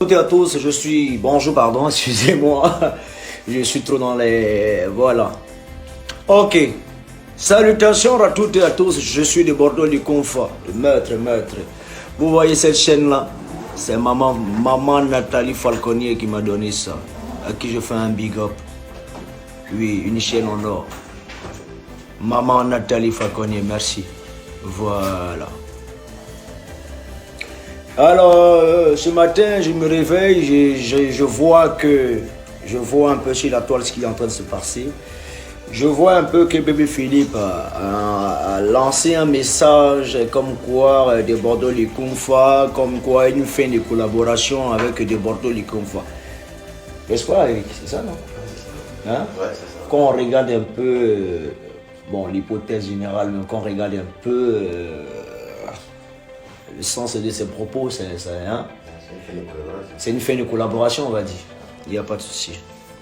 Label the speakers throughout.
Speaker 1: Bonjour à tous, je suis... Bonjour, pardon, excusez-moi. Je suis trop dans les... Voilà. Ok. Salutations à toutes et à tous, je suis de Bordeaux du Confort. Maître. Vous voyez cette chaîne-là? C'est maman Nathalie Falconier qui m'a donné ça. À qui je fais un big up. Oui, une chaîne en or. Maman Nathalie Falconier, merci. Voilà. Alors, ce matin, je me réveille, je vois un peu sur la toile ce qui est en train de se passer. Je vois un peu que bébé Philippe a lancé un message comme quoi de Bordeaux les Kumfa, comme quoi une fin de collaboration avec de Bordeaux les Kumfa. N'est-ce pas, Eric? C'est ça, non? Hein?
Speaker 2: Ouais, c'est ça.
Speaker 1: Quand on regarde un peu, bon, l'hypothèse générale, mais quand on regarde un peu le sens de ses propos, hein? C'est une fin de collaboration, on va dire. Il n'y a pas de souci.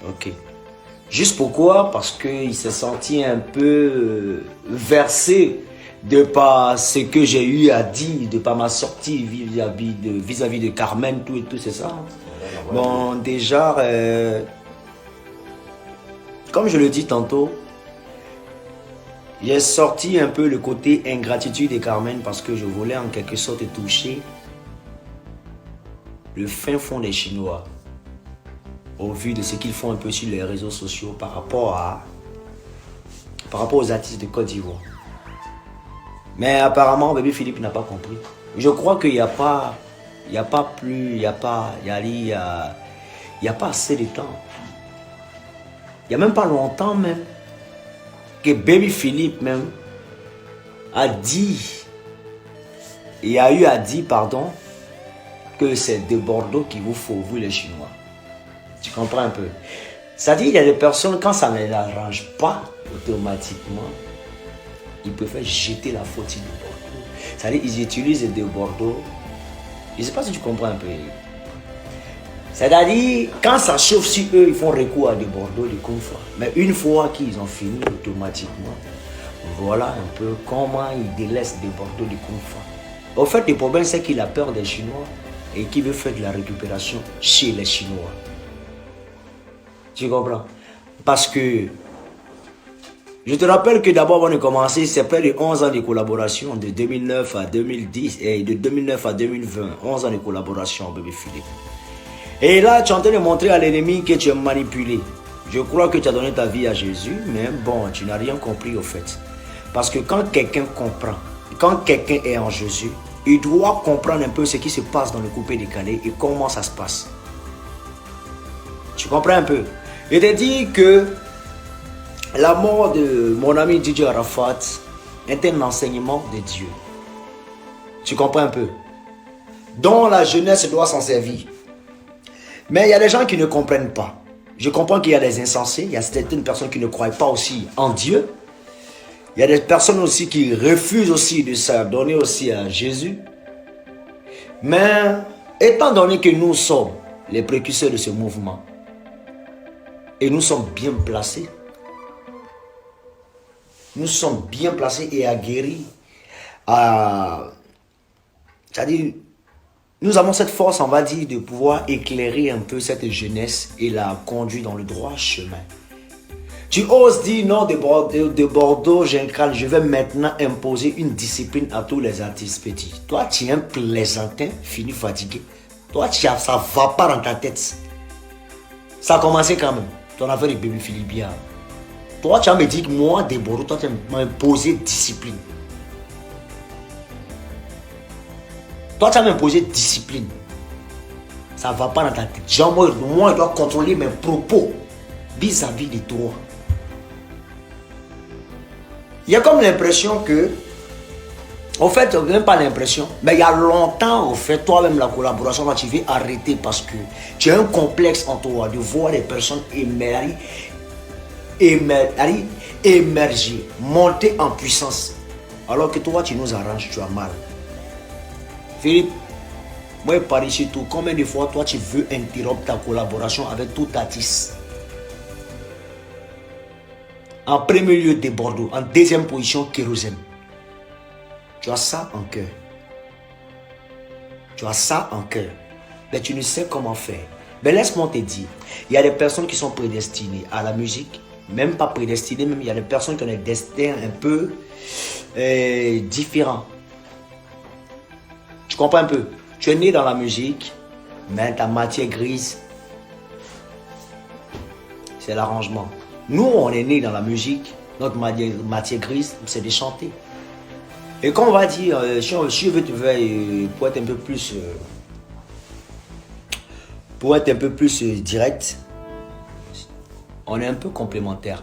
Speaker 1: Ok. Juste pourquoi? Parce qu'il s'est senti un peu versé de par ce que j'ai eu à dire, de par ma sortie vis-à-vis de Carmen, tout et tout, c'est ça. Bon, déjà, comme je le dis tantôt, j'ai sorti un peu le côté ingratitude de Carmen parce que je voulais en quelque sorte toucher le fin fond des Chinois au vu de ce qu'ils font un peu sur les réseaux sociaux par rapport aux artistes de Côte d'Ivoire. Mais apparemment, bébé Philippe n'a pas compris. Je crois qu'il n'y a pas assez de temps. Il n'y a même pas longtemps même que Baby Philippe même a eu à dire, pardon, que c'est de Bordeaux qu'il vous faut, vous les Chinois. Tu comprends un peu? C'est-à-dire, il y a des personnes, quand ça ne les arrange pas, automatiquement, ils préfèrent jeter la faute sur de Bordeaux. C'est-à-dire, ils utilisent de Bordeaux. Je ne sais pas si tu comprends un peu. C'est-à-dire, quand ça chauffe sur eux, ils font recours à des Bordeaux, des confrères. Mais une fois qu'ils ont fini, automatiquement, voilà un peu comment ils délaissent des Bordeaux, des confrères. Au fait, le problème, c'est qu'il a peur des Chinois et qu'il veut faire de la récupération chez les Chinois. Tu comprends? Parce que, je te rappelle que d'abord, avant de commencer, c'est près de 11 ans de collaboration, de 2009 à 2010 et de 2009 à 2020. 11 ans de collaboration, bébé Philippe. Et là, tu es en train de montrer à l'ennemi que tu es manipulé. Je crois que tu as donné ta vie à Jésus, mais bon, tu n'as rien compris au fait. Parce que quand quelqu'un comprend, quand quelqu'un est en Jésus, il doit comprendre un peu ce qui se passe dans le coupé décalé et comment ça se passe. Tu comprends un peu? Je te dis que la mort de mon ami DJ Arafat est un enseignement de Dieu. Tu comprends un peu? Dont la jeunesse doit s'en servir. Mais il y a des gens qui ne comprennent pas. Je comprends qu'il y a des insensés, il y a certaines personnes qui ne croient pas aussi en Dieu. Il y a des personnes aussi qui refusent aussi de s'adonner aussi à Jésus. Mais étant donné que nous sommes les précurseurs de ce mouvement, et nous sommes bien placés, et aguerris c'est-à-dire, nous avons cette force, on va dire, de pouvoir éclairer un peu cette jeunesse et la conduire dans le droit chemin. Tu oses dire non, de Bordeaux, je vais maintenant imposer une discipline à tous les artistes petits. Toi, tu es un plaisantin, fini fatigué. Toi, ça ne va pas dans ta tête. Ça a commencé quand même. Ton affaire de bébé Philippe. Toi, tu as me dit que moi, de Bordeaux, toi, tu m'as imposé discipline. Toi, tu as m'imposé discipline. Ça ne va pas dans ta tête. Genre, moi, je dois contrôler mes propos vis-à-vis de toi. Il y a comme l'impression que, au fait, même pas l'impression, mais il y a longtemps, au fait, toi-même, la collaboration, là, tu veux arrêter parce que tu as un complexe en toi de voir des personnes émerger, monter en puissance. Alors que toi, tu nous arranges, tu as mal. Philippe, moi, je parie sur tout. Combien de fois, toi, tu veux interrompre ta collaboration avec tout artiste? En premier lieu, de Bordeaux. En deuxième position, Kérosène. Tu as ça en cœur. Tu as ça en cœur. mais tu ne sais comment faire. Mais laisse-moi te dire, il y a des personnes qui sont prédestinées à la musique, même pas prédestinées, même il y a des personnes qui ont des destins un peu différents. Tu comprends un peu? Tu es né dans la musique, mais ta matière grise, c'est l'arrangement. Nous, on est né dans la musique, notre matière grise, c'est de chanter. Et quand on va dire, si je veux te faire, pour être un peu plus, direct, on est un peu complémentaires.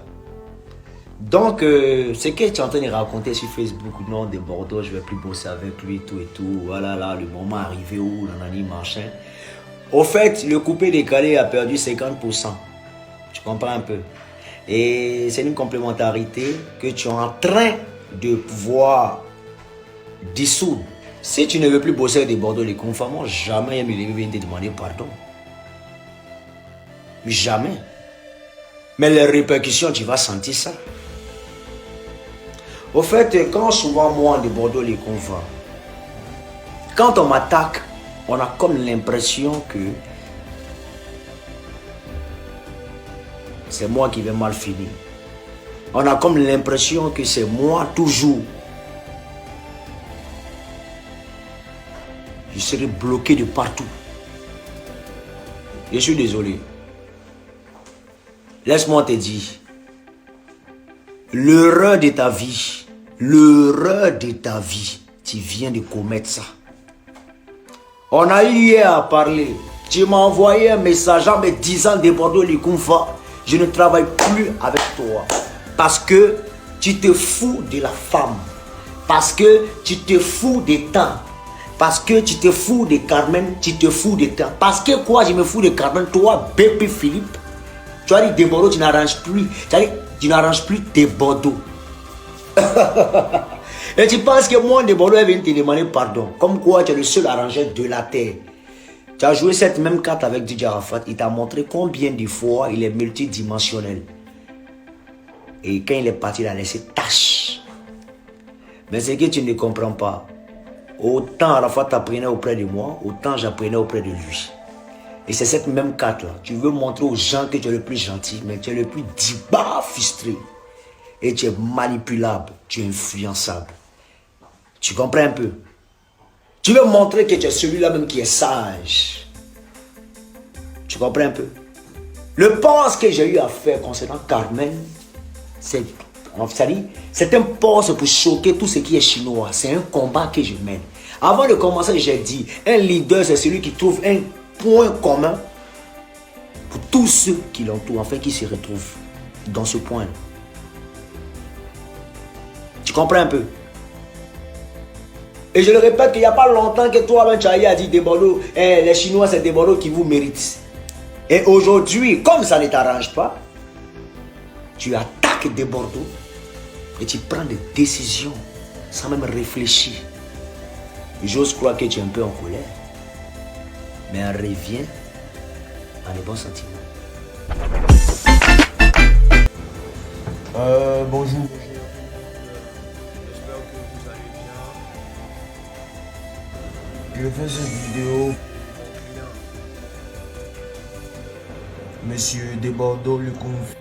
Speaker 1: Donc, ce que tu es en train de raconter sur Facebook, non, de Bordeaux, je ne vais plus bosser avec lui, tout et tout, voilà, là, le moment arrivé où on a dit machin. Au fait, le coupé décalé a perdu 50%. Tu comprends un peu? Et c'est une complémentarité que tu es en train de pouvoir dissoudre. Si tu ne veux plus bosser avec des Bordeaux, les confirmants, jamais il vient te demander pardon. Jamais. Mais les répercussions, tu vas sentir ça. Au fait, quand souvent moi de Bordeaux les confirme, quand on m'attaque, on a comme l'impression que c'est moi qui vais mal finir. On a comme l'impression que c'est moi toujours. Je serai bloqué de partout. Je suis désolé. Laisse-moi te dire. L'erreur de ta vie, tu viens de commettre ça. On a eu hier à parler. Tu m'as envoyé un message en me disant de Bordeaux les Koumfa, je ne travaille plus avec toi. Parce que tu te fous de la femme. Parce que tu te fous des temps. Parce que tu te fous de Carmen, tu te fous de temps. Parce que quoi, je me fous de Carmen, toi, BP Philippe, tu as dit de Bordeaux, tu n'arranges plus. Tu n'arranges plus de Bordeaux. Et tu penses que moi, de Bordeaux, elle vient te demander pardon. Comme quoi, tu es le seul arrangeur de la terre. Tu as joué cette même carte avec DJ Arafat. Il t'a montré combien de fois il est multidimensionnel. Et quand il est parti, il a laissé tâche. Mais ce que tu ne comprends pas, autant Arafat t'apprenait auprès de moi, autant j'apprenais auprès de lui. Et c'est cette même carte-là. Tu veux montrer aux gens que tu es le plus gentil, mais tu es le plus diba frustré. Et tu es manipulable, tu es influençable. Tu comprends un peu? Tu veux montrer que tu es celui-là même qui est sage. Tu comprends un peu? Le poste que j'ai eu à faire concernant Carmen, c'est un poste pour choquer tout ce qui est chinois. C'est un combat que je mène. Avant de commencer, j'ai dit, un leader, c'est celui qui trouve un point commun pour tous ceux qui l'entourent, afin qu'ils se retrouvent dans ce point. Tu comprends un peu? Et je le répète qu'il n'y a pas longtemps que toi-même, Chahi a dit des Bordeaux, les Chinois, c'est des Bordeaux qui vous méritent. Et aujourd'hui, comme ça ne t'arrange pas, tu attaques des Bordeaux et tu prends des décisions sans même réfléchir. J'ose croire que tu es un peu en colère, mais reviens à les bons sentiments.
Speaker 2: Bonjour. Je fais cette vidéo Monsieur de Bordeaux le Koumfa.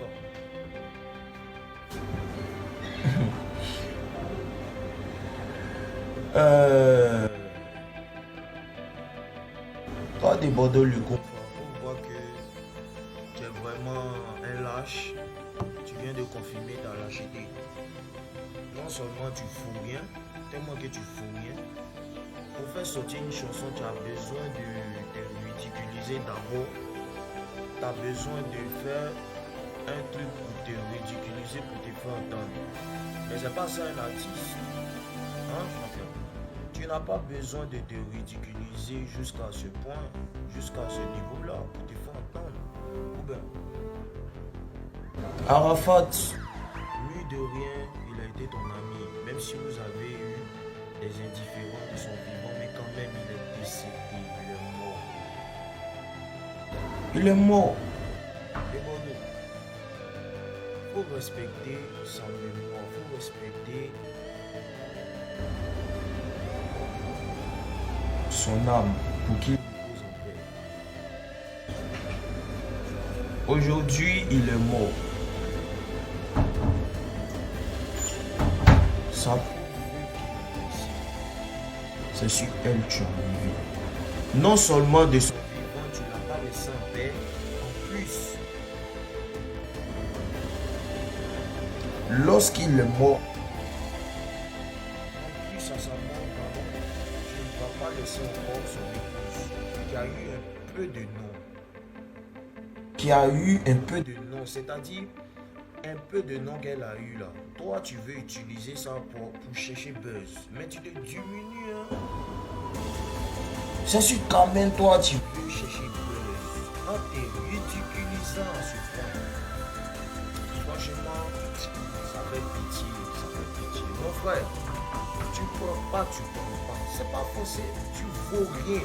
Speaker 2: Toi de Bordeaux le Koumfa, on voit que tu es vraiment un lâche. Tu viens de confirmer ta lâcheté. Non seulement tu fous rien, tellement que tu fous rien. Pour faire sortir une chanson, tu as besoin de te ridiculiser d'abord. Tu as besoin de faire un truc pour te ridiculiser, pour te faire entendre. Mais c'est pas ça un artiste. Hein, champion? Tu n'as pas besoin de te ridiculiser jusqu'à ce point, jusqu'à ce niveau-là, pour te faire entendre. Ou bien, Arafat, lui de rien, il a été ton ami. Même si vous avez eu des indifférents qui sont vivants, mais quand même il est décédé, il est mort. Il est mort. Et bon, il faut respecter sa mémoire, il faut respecter son âme pour qu'il repose en paix. Aujourd'hui, il est mort. Ça, c'est sur elle que tu as arrivé. Non seulement de son vivant, tu n'as pas laissé en paix, en plus, lorsqu'il est mort, en plus à sa mort, tu ne vas pas laisser encore son épouse, qui a eu un peu de nom. Qui a eu un peu de nom, c'est-à-dire un peu de nom qu'elle a eu là. Toi, tu veux utiliser ça pour chercher buzz, mais tu te diminues. Hein? C'est sûr quand même toi, tu veux chercher buzz en te ridiculisant à ce point. Franchement, ça fait pitié, ça fait pitié. Mon frère, tu prends pas. C'est pas forcé, tu vaux rien.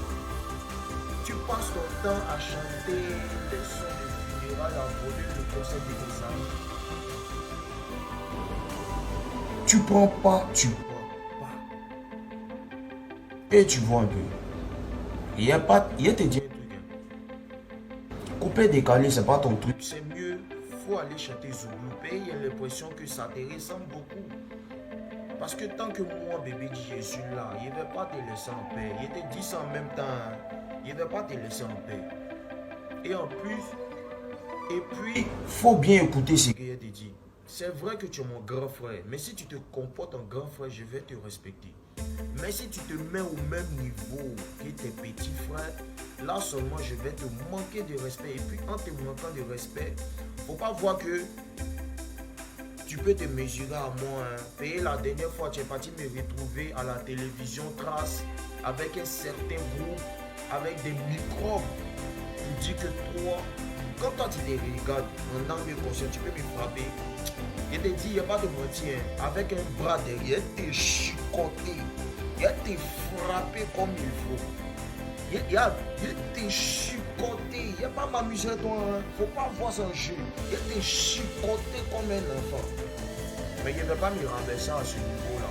Speaker 2: Tu passes ton temps à chanter des sons de funérailles, à voler le concert de tes amis. Tu prends pas. Et tu vois un peu. Il te dit un truc. Couper décalé, c'est pas ton truc. C'est mieux, faut aller chanter Zouglou. Et il y a l'impression que ça te ressemble beaucoup. Parce que tant que moi, bébé dit Jésus là, il ne va pas te laisser en paix. Il te dit ça en même temps. Il ne va pas te laisser en paix. Et en plus, faut bien écouter ce qu'il te dit. C'est vrai que tu es mon grand frère, mais si tu te comportes en grand frère, je vais te respecter. Mais si tu te mets au même niveau que tes petits frères, là seulement je vais te manquer de respect. Et puis en te manquant de respect, faut pas voir que tu peux te mesurer à moi. Hein. Et la dernière fois, tu es parti me retrouver à la télévision Trace avec un certain groupe, avec des microbes. Tu dis que toi, quand toi tu te regardes en âme et conscience, tu peux me frapper. Il te dit, il n'y a pas de moitié. Avec un bras derrière, il te chicoté. Il te frappé comme il faut. Il te chicoté. Il n'y a pas m'amuser toi. Il ne faut pas voir son jeu. Il te chicoté comme un enfant. Mais il ne va pas me renverser à ce niveau-là.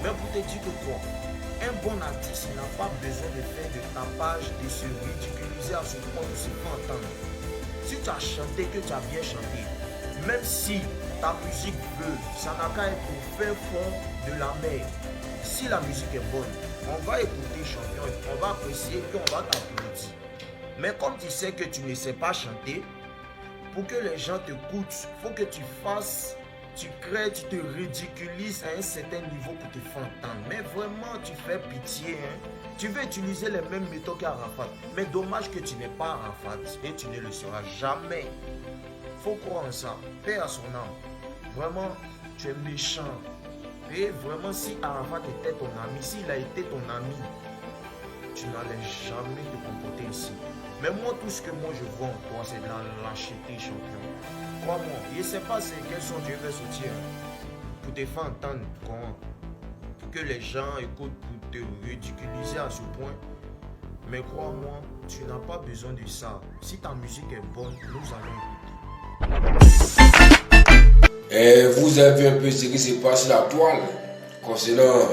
Speaker 2: Mais pour te dire que toi, un bon artiste n'a pas besoin de faire de tapage, de se ridiculiser à ce point de se faire entendre. Si tu as chanté, que tu as bien chanté, même si ta musique veut, ça n'a qu'à être au fin fond de la mer. Si la musique est bonne, on va écouter champion, on va apprécier et on va t'applaudir. Mais comme tu sais que tu ne sais pas chanter, pour que les gens t'écoutent, il faut que tu fasses, tu crées, tu te ridiculises à un certain niveau pour te faire entendre. Mais vraiment, tu fais pitié. Hein? Tu veux utiliser les mêmes méthodes qu'Arafat. Mais dommage que tu n'es pas Arafat et tu ne le seras jamais. Faut croire en ça. Paix à son âme. Vraiment, tu es méchant. Et vraiment, si Arafat était ton ami, s'il a été ton ami, tu n'allais jamais te comporter ainsi. Mais moi, tout ce que moi je vois en toi, c'est de la lâcheté, champion. Crois-moi, je ne sais pas quels sont Dieu va sortir pour te faire entendre comment. Pour que les gens écoutent, pour te ridiculiser à ce point. Mais crois-moi, tu n'as pas besoin de ça. Si ta musique est bonne, nous allons écouter.
Speaker 3: Et vous avez un peu ce qui se passe sur la toile concernant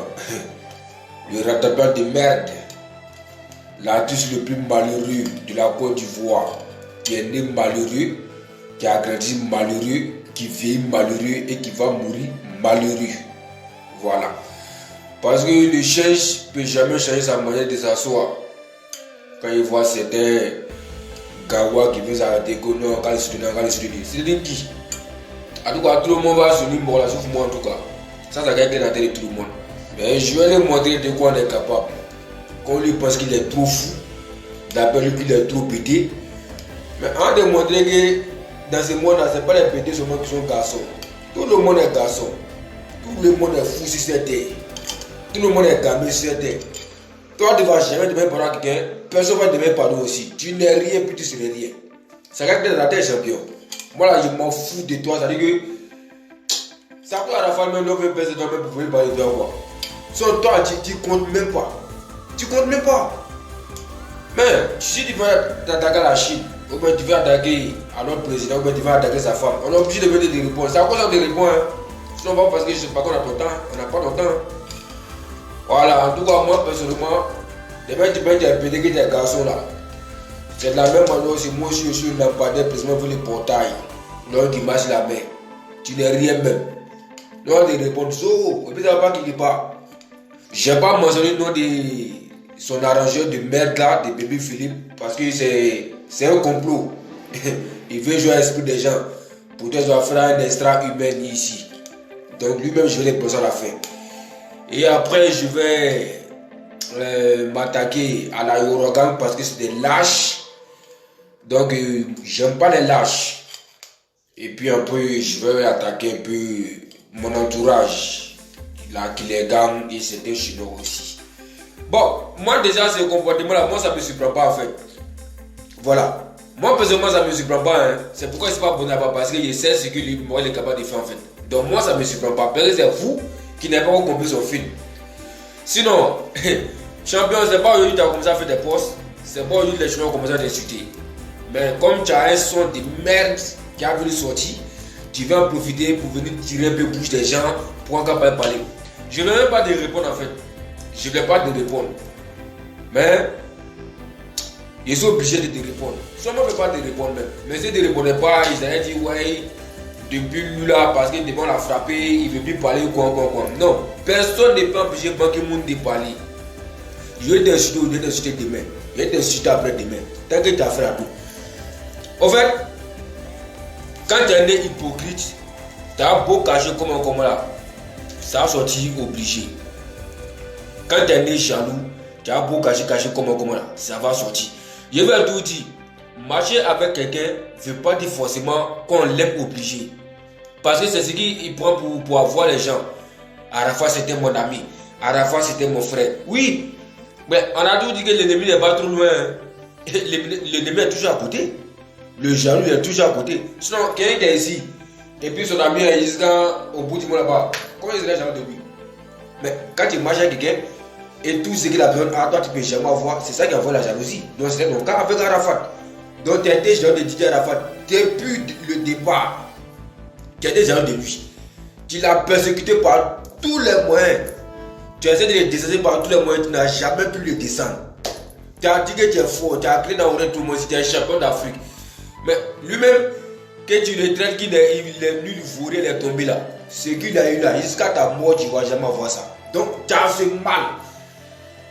Speaker 3: le rattrapage de merde. L'artiste le plus malheureux de la Côte d'Ivoire, qui est né malheureux, qui a grandi malheureux, qui vieillit malheureux et qui va mourir malheureux. Voilà. Parce que le change ne peut jamais changer sa manière de s'asseoir. Quand il voit certains gawa qui veulent s'arrêter, que non, quand il se donne, c'est de qui? En tout cas, tout le monde va se unir, bon, là, sauf moi en tout cas. Ça va être dans la tête de tout le monde. Mais je vais lui montrer de quoi on est capable. Quand on lui pense qu'il est trop fou, d'après lui qu'il est trop pété. Mais on a démontré que dans ce monde-là, ce n'est pas les pétés seulement qui sont garçons. Tout le monde est garçon. Tout le monde est fou sur cette terre. Tout le monde est gamé sur cette terre. Toi, tu ne vas jamais demander pardon à quelqu'un. Personne ne va demander pardon aussi. Tu n'es rien, puis tu serais rien. Ça reste dans la terre, champion. Moi là, je m'en fous de toi. Ça veut dire que ça peut à la fin, même l'homme veut baisser toi-même pour pouvoir parler de toi. Sans toi, tu comptes même pas. Tu comptes même pas. Mais si tu veux attaquer la Chine, ou bien tu veux attaquer à notre président, ou bien tu veux attaquer sa femme, on est obligé de mettre des réponses. C'est à cause de réponses. Hein. Sinon, pas parce que je ne sais pas qu'on a ton temps. On n'a pas ton temps. Voilà, en tout cas, moi personnellement, les mecs qui mettent des pédés qui des garçons là, C'est de la même manière aussi, moi je suis un lampadaire précisément pour le portail. Donc il marche la main. Tu n'es rien même. Non, de répondre, et puis ça va pas quelque part. Je n'ai pas mentionné le nom de son arrangeur de merde là, de Bébé Philippe, parce que c'est un complot. Il veut jouer à l'esprit des gens. Peut-être va faire un extra humain ici. Donc lui-même, je vais les poser à la fin. Et après, je vais m'attaquer à la Yorogan parce que c'est des lâches. Donc, j'aime pas les lâches. Et puis un peu, je vais attaquer un peu mon entourage. Là, qui les gagne et c'était chinois aussi. Bon, moi déjà, ce comportement-là, moi ça me surprend pas en fait. Voilà. Moi personnellement, ça me surprend pas. Hein. C'est pourquoi c'est pas bon à pas parce que je sais ce que lui, moi, il est capable de faire en fait. Donc moi, ça me surprend pas. Peut-être c'est vous qui n'avez pas compris son film. Sinon, champion, c'est pas aujourd'hui que tu as commencé à faire des postes. C'est pas aujourd'hui que les chinois ont commencé à t'insulter. Mais comme tu as un son de merde qui a voulu sortir, tu vas en profiter pour venir tirer un peu bouche des gens pour encore parler. Je ne vais même pas te répondre en fait. Je ne vais pas te répondre. Mais je suis obligé de te répondre. Soit je ne peux pas te répondre même. Mais si tu ne répondais pas, ils allaient dire ouais, depuis lui là, parce que devant l'a frappé, il ne veut plus parler quoi. Non, personne n'est pas obligé de banquer le monde de parler. Je vais t'insulter demain. Je vais t'insulter après demain. Tant que tu as fait à tout. En fait, quand tu es un hypocrite, tu as beau cacher comme un là. Ça a sorti obligé. Quand tu es né jaloux, tu as beau cacher comme là, ça va sortir. Je vais tout dire, marcher avec quelqu'un ne veut pas dire forcément qu'on l'aime obligé. Parce que c'est ce qu'il prend pour avoir les gens. Arafat c'était mon ami, Arafat c'était mon frère. Oui, mais on a toujours dit que l'ennemi n'est pas trop loin. L'ennemi est toujours à côté. Le jaloux est toujours à côté. Sinon, quelqu'un est ici. Et puis son ami est jusqu'au bout du monde là-bas. Comment il serait jaloux de lui? Mais quand tu marches avec quelqu'un et tout ce qu'il a besoin, toi tu peux jamais avoir, c'est ça qui envoie la jalousie. Donc c'est mon cas avec Arafat. Donc tu étais jaloux de Didier Arafat. Depuis le départ, tu étais jaloux de lui. Tu l'as persécuté par tous les moyens. Tu essaies de le descendre par tous les moyens, tu n'as jamais pu le descendre. Tu as dit que tu es fort, tu as créé dans tout le monde, tu es champion d'Afrique. Mais lui-même, que tu le traites qu'il est nul, il est tombé là. Ce qu'il a eu là, jusqu'à ta mort, tu ne vas jamais voir ça. Donc, tu as fait mal.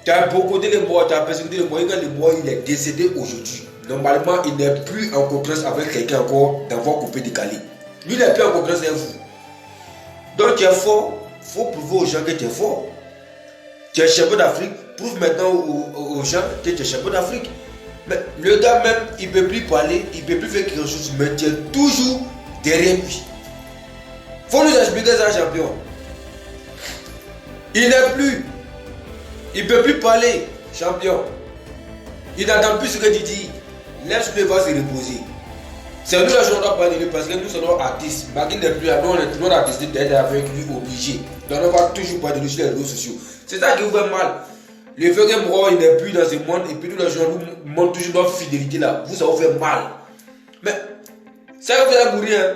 Speaker 3: Tu as beaucoup de morts, tu as persécuté les morts. Quand le mort, il est décédé aujourd'hui. Normalement, il n'est plus en concurrence avec quelqu'un encore d'avoir coupé décalé. Lui n'est plus en concurrence avec vous. Donc, tu es fort. Il faut prouver aux gens que tu es fort. Tu es champion d'Afrique. Prouve maintenant aux gens que tu es champion d'Afrique. Mais le gars même, il ne peut plus parler, il ne peut plus faire quelque chose, mais tu es toujours derrière lui. Il faut nous expliquer ça, champion. Il n'est plus. Il ne peut plus parler, champion. Il n'entend plus ce que tu dis. Laisse-le va se reposer. C'est nous la journée doit parler de lui parce que nous sommes artistes. Malgré n'est plus là, nous on a décidé d'être avec lui obligé. Donc on va toujours parler de lui sur les réseaux sociaux. C'est ça qui vous fait mal. Le fait que moi il n'est plus dans ce monde et puis nous les gens nous montrent toujours notre fidélité là. Vous ça vous fait mal. Mais ça vous fait mourir. Hein.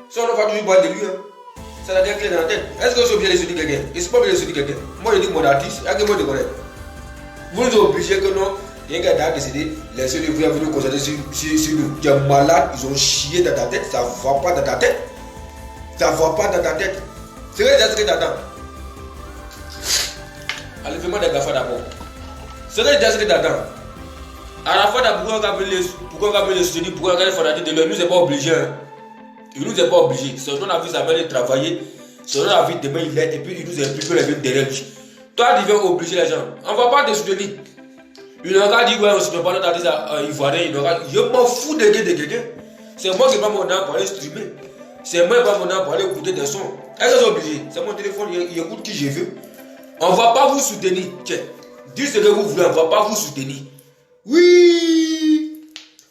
Speaker 3: Ça on va toujours parler de lui. Hein. Ça l'a bien clair dans la tête. Est-ce que je suis obligé de soutenir quelqu'un? Et c'est pas obligé de soutenir quelqu'un. Moi je dis mon artiste, il y a que moi de connaître. Vous nous obligez que non. Il y a un gars qui a décédé, laissez-le venir constater sur nous. Tu es malade, ils ont chié dans ta tête, ça ne va pas dans ta tête. Ça ne va pas dans ta tête. C'est vrai déjà ce que tu attends. Allez, fais-moi des gaffes d'abord. C'est vrai déjà ce que tu attends. À la fois, pourquoi on a le soutenir, pourquoi on a fait de lui, nous n'est pas obligé. Hein. Il nous est pas obligé. C'est nous a vu sa mère de travailler, c'est nous a vu demain il est, et puis il nous est plus que les vies derrière lui. Toi, tu viens obliger les gens. On ne va pas te soutenir. Il n'aura dit ouais, on ne se pas notre artiste ivoirien. Je m'en fous de quelqu'un. C'est moi qui prends mon nom pour aller streamer. C'est moi qui prends mon nom pour aller écouter des sons. Est-ce que c'est obligé? C'est mon téléphone, il écoute qui je veux. On ne va pas vous soutenir. Tiens, dites ce que vous voulez, on ne va pas vous soutenir. Oui!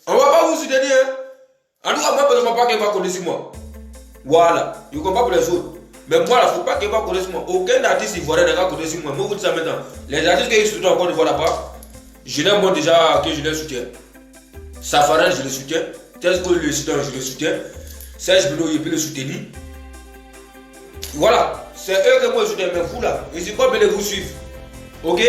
Speaker 3: On ne va pas vous soutenir. Hein? En tout cas, moi, je ne sais pas qu'il va connaître moi. Voilà. Je ne comprends pas pour les autres. Mais moi, il ne faut pas qu'il va connaître moi. Aucun artiste ivoirien n'a connaître moi. Moi, vous dites ça maintenant. Les artistes qui sont encore de voir là-bas. Je l'aime moi déjà que je les soutiens. Safaran, je le soutiens. Tesco, le soutien, je le soutiens. Serge Bino, il peut le soutenir. Voilà. C'est eux que moi je soutiens. Mais vous là, je ne suis pas bien de vous suivre. Ok?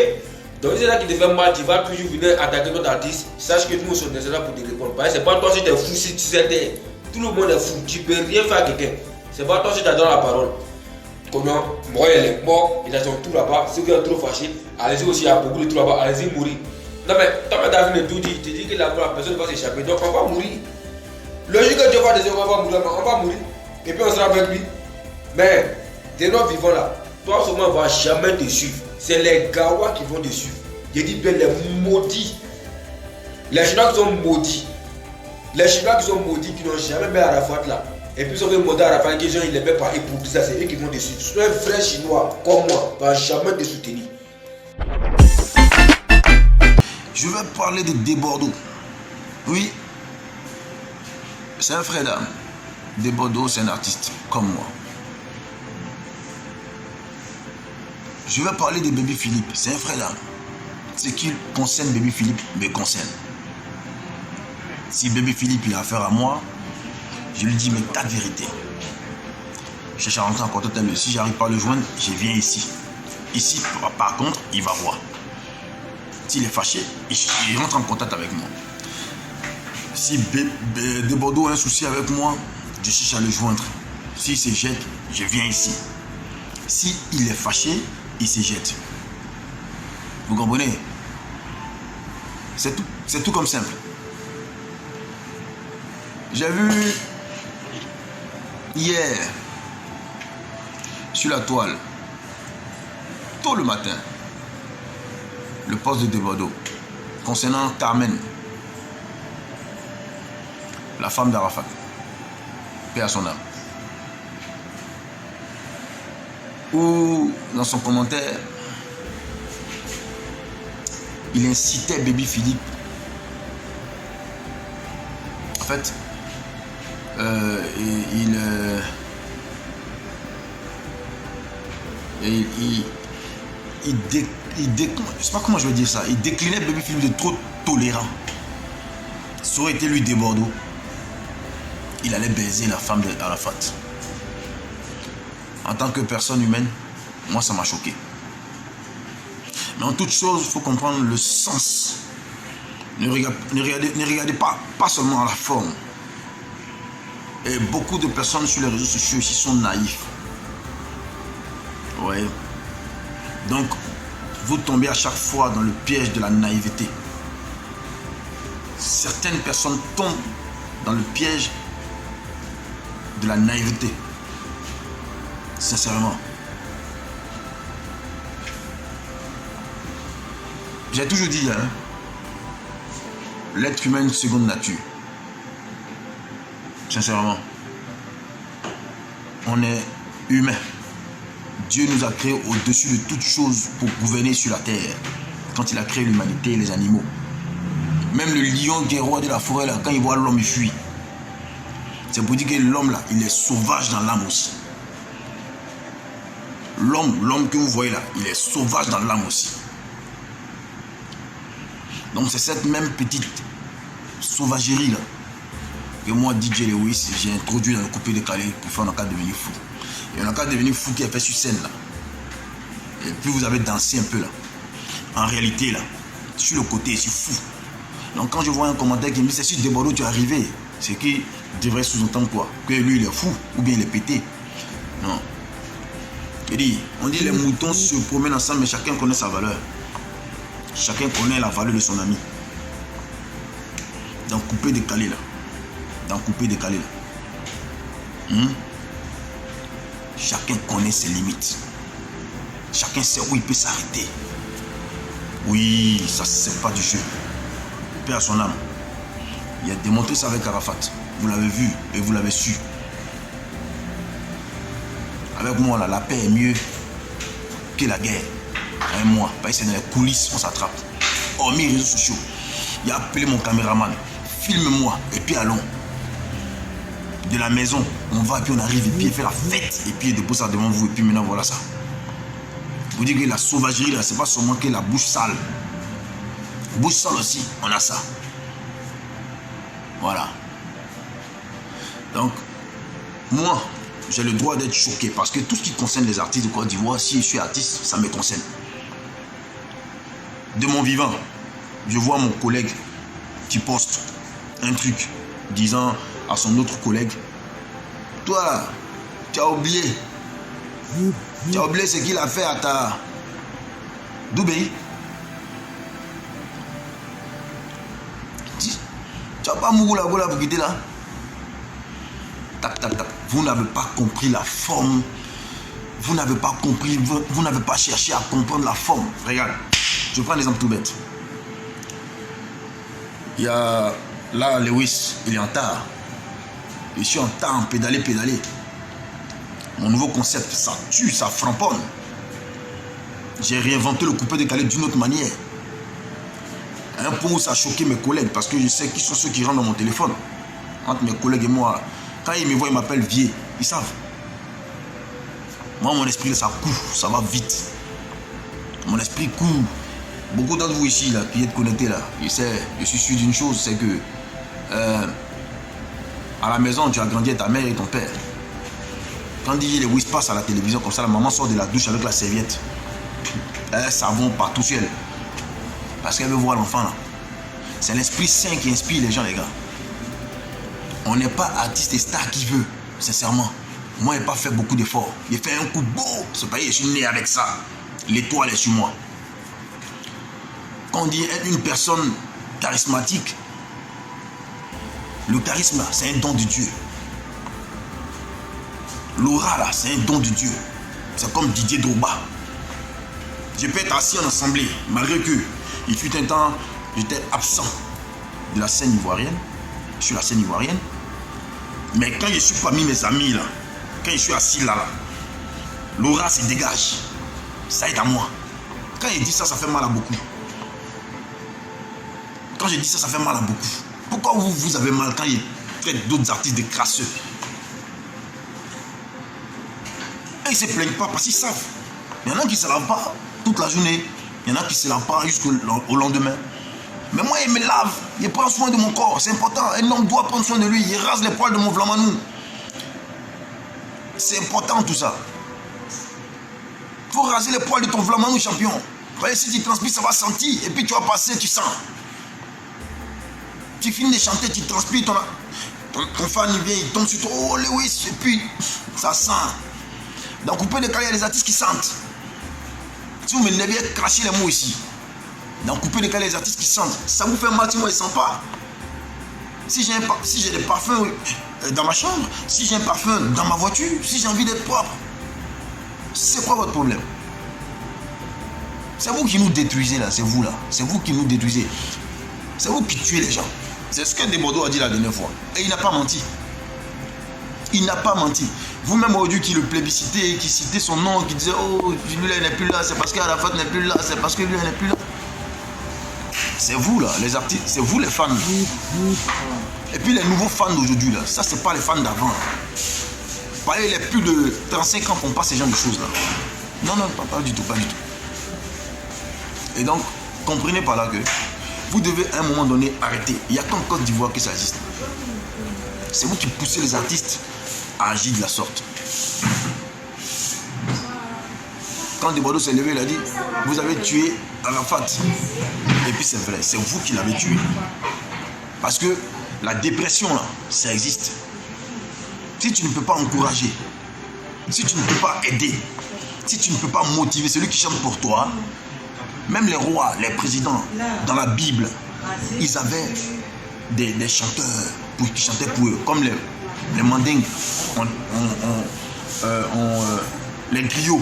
Speaker 3: Donc, si c'est là qui te fait mal, tu vas toujours venir attaquer notre artiste. Sache que nous sommes là pour te répondre. Parce que c'est pas toi si tu es fou, si tu sais, tout le monde est fou. Tu peux rien faire à quelqu'un. C'est pas toi si tu as dans la parole. Comment moi, il est mort, il a son tour là-bas. Ceux qui sont trop fâchés, allez-y aussi, il y a beaucoup de tours là-bas, allez-y mourir. Non, mais toi, tu as vu tout dit, tu dis que la personne va s'échapper. Donc, on va mourir. Logique que Dieu va dire, on va mourir, on va mourir. Et puis, on sera avec lui. Mais, de nos vivants là, toi seulement ne vas jamais te suivre. C'est les Gawa qui vont te suivre. Je dis bien les maudits. Les Chinois qui sont maudits. Les Chinois qui sont maudits, qui n'ont jamais mis Arafat là. Et puis ils sont maudits Arafat, qui ils ne les mettent pas. Et pour ça, c'est eux qui vont te suivre. Si un vrai Chinois comme moi ne va jamais te soutenir.
Speaker 4: Je vais parler de Desbordeaux. Oui, c'est un frère d'âme. Desbordeaux, c'est un artiste comme moi. Je vais parler de Bébé Philippe, c'est un frère d'âme. Ce qui concerne Bébé Philippe me concerne. Si Bébé Philippe il a affaire à moi, je lui dis mais ta vérité. Je cherche à rentrer en contact avec lui. Si j'arrive pas à le joindre, je viens ici. Ici, par contre, il va voir. S'il est fâché, il rentre en contact avec moi. Si Desbordeaux a un souci avec moi, je cherche à le joindre. S'il se jette, je viens ici. Si il est fâché, il se jette. Vous comprenez? C'est tout comme simple. J'ai vu hier sur la toile, tôt le matin, le poste de Desbordeaux concernant Carmen, la femme d'Arafat, paix à son âme. Ou dans son commentaire, il incitait Bébé Philippe. En fait, je sais pas comment je veux dire ça. Il déclinait Bébé Philippe de trop tolérant. Ça aurait été lui Desbordeaux. Il allait baiser la femme d'Arafat. En tant que personne humaine, moi ça m'a choqué. Mais en toute chose, il faut comprendre le sens. Ne regardez pas seulement à la forme. Et beaucoup de personnes sur les réseaux sociaux ici sont naïfs. Ouais. Donc, vous tombez à chaque fois dans le piège de la naïveté. Certaines personnes tombent dans le piège de la naïveté. Sincèrement. J'ai toujours dit, hein, l'être humain est une seconde nature. Sincèrement. On est humain. Dieu nous a créés au-dessus de toutes choses pour gouverner sur la terre. Quand il a créé l'humanité et les animaux. Même le lion qui est roi de la forêt, là, quand il voit l'homme, il fuit. C'est pour dire que l'homme, là, il est sauvage dans l'âme aussi. L'homme que vous voyez là, il est sauvage dans l'âme aussi. Donc c'est cette même petite sauvagerie là que moi, DJ Lewis, j'ai introduit dans le coupé décalé pour faire un cas devenir fou. Et un cas devenir fou qui est fait sur scène là. Et puis vous avez dansé un peu là. En réalité là, sur le côté, c'est fou. Donc quand je vois un commentaire qui me dit c'est sur Desbordeaux tu es arrivé, c'est qu'il devrait sous-entendre quoi? Que lui il est fou ou bien il est pété. Non. On dit les moutons se promènent ensemble mais chacun connaît sa valeur. Chacun connaît la valeur de son ami. Dans coupé décalé là. Dans coupé décalé là. Chacun connaît ses limites. Chacun sait où il peut s'arrêter. Oui, ça c'est pas du jeu. Paix à son âme. Il a démontré ça avec Arafat. Vous l'avez vu et vous l'avez su. Avec moi là, la paix est mieux que la guerre. Un mois, parce que c'est dans les coulisses on s'attrape. Hormis les réseaux sociaux, il a appelé mon caméraman. Filme-moi et puis allons. De la maison, on va et puis on arrive et puis il fait la fête. Et puis il dépose ça devant vous et puis maintenant voilà ça. Vous dites que la sauvagerie là, c'est pas seulement que la bouche sale. Bouche sale aussi, on a ça. Voilà. Donc, moi, j'ai le droit d'être choqué parce que tout ce qui concerne les artistes de Côte d'Ivoire, si je suis artiste, ça me concerne. de mon vivant, je vois mon collègue qui poste un truc disant à son autre collègue, toi, tu as oublié ce qu'il a fait à ta Doubé. Tu n'as pas mouru la gola pour quitter là. Tac, tac, tac. Vous n'avez pas compris la forme. Vous n'avez pas compris, vous n'avez pas cherché à comprendre la forme. Regarde, je prends un exemple tout bête. Il y a là, Lewis, il est en retard. Je suis en retard, pédaler. Mon nouveau concept, ça tue, ça framponne. J'ai réinventé le coupé-décalé d'une autre manière. À un point où ça a choqué mes collègues, parce que je sais qui sont ceux qui rentrent dans mon téléphone. Entre mes collègues et moi, quand ils me voient, ils m'appellent vieux. Ils savent. Moi, mon esprit, ça court, ça va vite. Mon esprit court. Beaucoup d'entre vous ici, là, qui êtes connectés, là, je suis sûr d'une chose, c'est que à la maison, tu as grandi avec ta mère et ton père. Quand DJ Lewis passe à la télévision, comme ça, la maman sort de la douche avec la serviette. Un savon partout sur elle. Parce qu'elle veut voir l'enfant, là. C'est l'Esprit Saint qui inspire les gens, les gars. On n'est pas artiste et star qui veut, sincèrement. Moi, je n'ai pas fait beaucoup d'efforts. J'ai fait un coup beau. C'est pas, je suis né avec ça. L'étoile est sur moi. Quand on dit être une personne charismatique, le charisme, c'est un don de Dieu. L'aura, là, c'est un don de Dieu. C'est comme Didier Drogba. Je peux être assis en assemblée, malgré que il fut un temps, j'étais absent de la scène ivoirienne, sur la scène ivoirienne. Mais quand je suis parmi mes amis, là, quand je suis assis là, l'aura se dégage. Ça aide à moi. Quand je dis ça, ça fait mal à beaucoup. Quand je dis ça, ça fait mal à beaucoup. Pourquoi vous avez mal quand il traite d'autres artistes de crasseux? Et ils ne se plaignent pas parce qu'ils savent. Il y en a qui ne se lavent pas toute la journée. Il y en a qui ne se lavent pas jusqu'au lendemain. Mais moi, il me lave. Il prend soin de mon corps. C'est important. Un homme doit prendre soin de lui. Il rase les poils de mon vlamanou. C'est important tout ça. Il faut raser les poils de ton vlamanou, champion. Voyez, si tu transpires, ça va sentir. Et puis tu vas passer, tu sens. Tu finis de chanter, tu transpires, ton fan il vient, il tombe sur toi. Oh Lewis, et puis ça sent. Dans le coupé décalé, il y a des artistes qui sentent. Si vous me levez, cracher les mots ici. Dans le coupé décalé, il y a des artistes qui sentent. Ça vous fait mal, si moi, ils ne sentent pas. Si j'ai des parfums dans ma chambre, si j'ai un parfum dans ma voiture, si j'ai envie d'être propre, c'est quoi votre problème? C'est vous qui nous détruisez là, c'est vous là. C'est vous qui nous détruisez. C'est vous qui tuez les gens. C'est ce que Desbordeaux a dit la dernière fois. Et il n'a pas menti. Il n'a pas menti. Vous-même aujourd'hui qui le plébiscitez, qui citez son nom, qui disait oh, lui là il n'est plus là, c'est parce qu'Arafat n'est plus là, c'est parce que lui il n'est plus là. C'est vous là, les artistes, c'est vous les fans. Et puis les nouveaux fans d'aujourd'hui là, ça c'est pas les fans d'avant. Parlez les plus de 35 ans qu'on passe ces genre de choses là. Non, non, pas du tout, pas du tout. Et donc, comprenez par là que vous devez à un moment donné arrêter. Il n'y a qu'en Côte d'Ivoire que ça existe. C'est vous qui poussez les artistes à agir de la sorte. Quand Desbordeaux s'est levé, il a dit vous avez tué Arafat. Et puis c'est vrai, c'est vous qui l'avez tué. Parce que la dépression là, ça existe. Si tu ne peux pas encourager, si tu ne peux pas aider, si tu ne peux pas motiver celui qui chante pour toi, même les rois, les présidents, dans la Bible, ils avaient des chanteurs qui chantaient pour eux, comme les mandingues, les griots.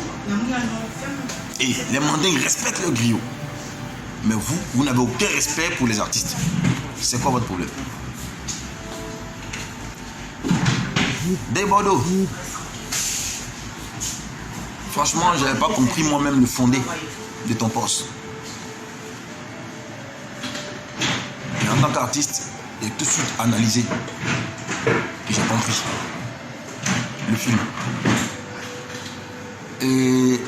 Speaker 4: Et les mandingues respectent le griot. Mais vous n'avez aucun respect pour les artistes. C'est quoi votre problème? Desbordeaux. Franchement, je n'avais pas compris moi-même le fondé de ton poste. Et en tant qu'artiste, j'ai tout de suite analysé et j'ai compris le film. Et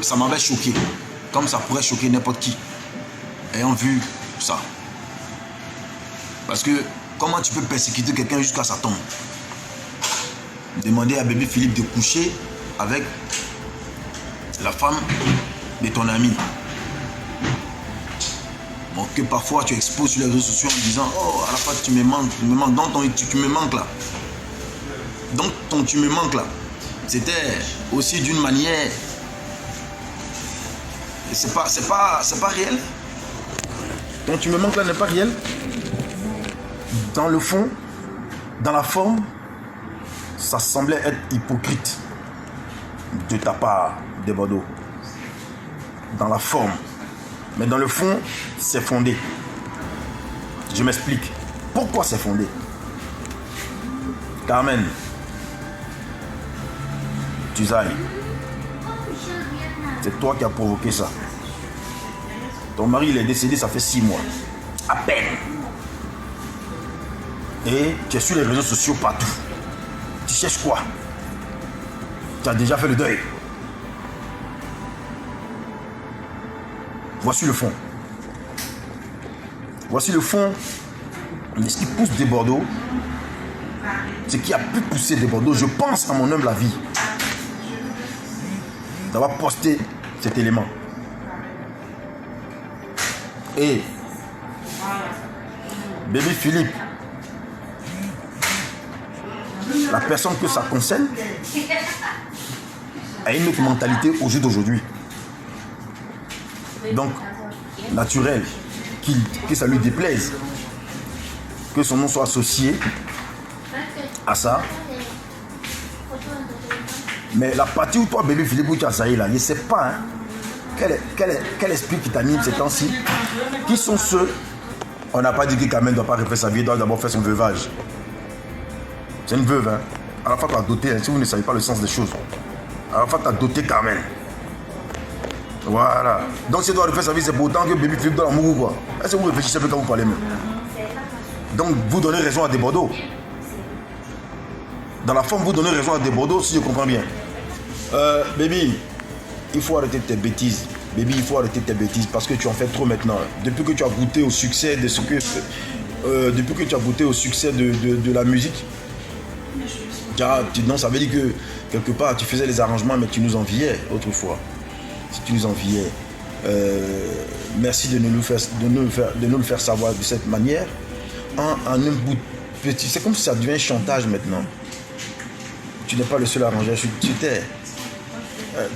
Speaker 4: ça m'avait choqué, comme ça pourrait choquer n'importe qui, ayant vu ça. Parce que comment tu peux persécuter quelqu'un jusqu'à sa tombe? Demander à bébé Philippe de coucher avec la femme de ton ami. que parfois tu exposes sur les réseaux sociaux en disant oh Arafat tu me manques, donc tu me manques là. Donc tu me manques là. C'était aussi d'une manière. C'est pas réel. Donc tu me manques là n'est pas réel. Dans le fond, dans la forme, ça semblait être hypocrite de ta part, de Bordeaux. Dans la forme. Mais dans le fond, c'est fondé. Je m'explique. Pourquoi c'est fondé? Carmen, Tuzaï, c'est toi qui as provoqué ça. Ton mari, il est décédé, ça fait 6 mois. À peine. Et tu es sur les réseaux sociaux partout. Tu cherches quoi? Tu as déjà fait le deuil. Voici le fond. Voici le fond. Ce qui pousse des Bordeaux, ce qui a pu pousser des Bordeaux, je pense à mon humble avis, d'avoir posté cet élément. Et Bébé Philippe, la personne que ça concerne, a une autre mentalité au jour d'aujourd'hui. Donc, naturel, que ça lui déplaise, que son nom soit associé à ça. Mais la partie où toi, Bébé Philippe, où tu as saillé là, je ne sais pas, hein, quel esprit qui t'anime ces temps-ci. Qui sont ceux, on n'a pas dit que Carmen ne doit pas refaire sa vie, doit d'abord faire son veuvage. C'est une veuve, hein. Arafat a doté, hein, si vous ne savez pas le sens des choses. Arafat a doté Carmen. Voilà. Donc si elle doit refaire sa vie, c'est pour autant que Bébé Philippe doit l'amour ou quoi? Est-ce que vous réfléchissez un peu quand vous parlez même? Donc vous donnez raison à des Bordeaux. Dans la forme, vous donnez raison à des Bordeaux, si je comprends bien. Baby, il faut arrêter tes bêtises. Baby, il faut arrêter tes bêtises parce que tu en fais trop maintenant. Depuis que tu as goûté au succès de ce que... depuis que tu as goûté au succès de la musique, non, ça veut dire que quelque part tu faisais les arrangements mais tu nous enviais autrefois. Si tu nous enviais, merci de nous le faire savoir de cette manière. En un bout petit, c'est comme si ça devient un chantage maintenant. Tu n'es pas le seul arrangeur sur terre.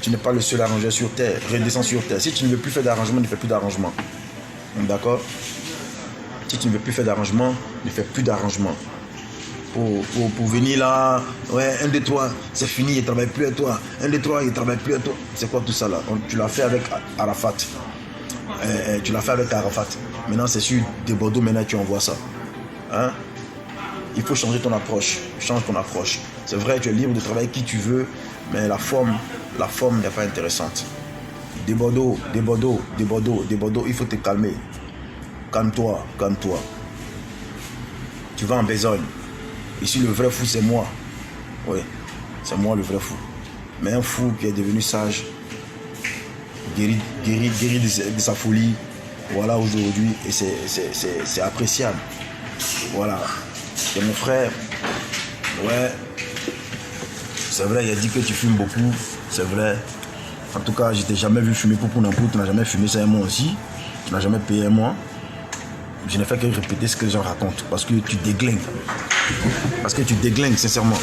Speaker 4: Tu n'es pas le seul arrangeur sur terre. Redescends sur terre. Si tu ne veux plus faire d'arrangement, ne fais plus d'arrangement. D'accord? Si tu ne veux plus faire d'arrangement, ne fais plus d'arrangement. Pour venir là, ouais, 1, 2, 3, c'est fini, il ne travaille plus à toi. 1, 2, 3, il ne travaille plus à toi. C'est quoi tout ça là? Tu l'as fait avec Arafat. Tu l'as fait avec Arafat. Maintenant, c'est sur des Bordeaux, maintenant tu envoies ça. Hein? Il faut changer ton approche. Change ton approche. C'est vrai, tu es libre de travailler qui tu veux, mais la forme n'est pas intéressante. Des Bordeaux, il faut te calmer. Calme-toi. Tu vas en besogne. Ici, le vrai fou, c'est moi. Oui, c'est moi le vrai fou. Mais un fou qui est devenu sage, guéri de sa folie, voilà aujourd'hui, et c'est appréciable. Voilà. C'est mon frère. Ouais. C'est vrai, il a dit que tu fumes beaucoup. C'est vrai. En tout cas, je t'ai jamais vu fumer pour n'importe. Tu n'as jamais fumé ça un mois aussi. Tu n'as jamais payé un mois. Je n'ai fait que répéter ce que les gens racontent. Parce que tu déglingues. Sincèrement.